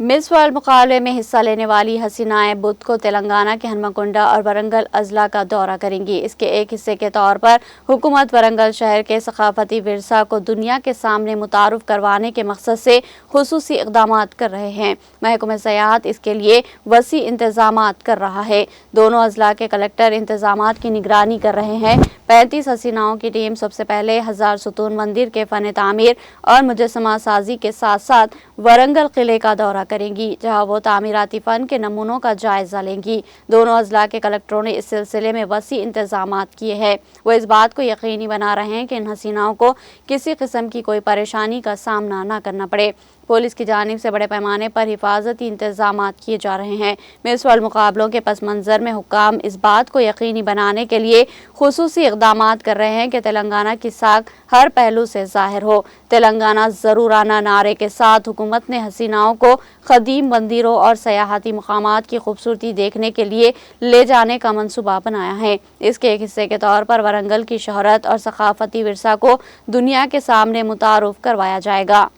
Miss world मुकाबले में हिस्सा लेने वाली हसीनाएं बुध को तेलंगाना के हनुमकुंडा और वरंगल अजला का दौरा करेंगी। इसके एक हिस्से के तौर पर हुकूमत वरंगल शहर के सकाफती विरसा को दुनिया के सामने मुतारुफ करवाने के मकसद से खुसूसी इक़दामात कर रहे हैं। महकमा सयाहत इसके लिए वसी इंतजामात कर रहा है। दोनों अजला के कलेक्टर इंतजामात की निगरानी कर रहे हैं। 35 हसीनाओं की टीम सबसे पहले 1000 सुतून मंदिर के फन तामीर और मुजस्समा साजी के साथ साथ वरंगल किले का दौरा करेंगी, जहां वो तामीराती फन के नमूनों का जायजा लेंगी। दोनों अजला के कलेक्टरों ने इस सिलसिले में वसी इंतजामात किए हैं। वो इस बात को यकीनी बना रहे हैं कि इन हसीनाओं को किसी किस्म की कोई परेशानी का सामना न करना पड़े। पुलिस की जानिब से बड़े पैमाने पर हिफाजती इंतजामात किए जा रहे हैं। मिस वर्ल्ड मुकाबलों के पस मंजर में हुक्काम इस बात को यकीनी बनाने के लिए खुसूसी इक़दामात कर रहे हैं कि तेलंगाना की साख हर पहलू से ज़ाहिर हो। तेलंगाना ज़रूर आना नारे के साथ हुकूमत ने हसीनाओं को क़दीम मंदिरों और सयाहती मकामात की खूबसूरती देखने के लिए ले जाने का मंसूबा बनाया है। इसके एक हिस्से के तौर पर वरंगल की शोहरत और सकाफती विरसा को दुनिया के सामने मुतारुफ करवाया जाएगा।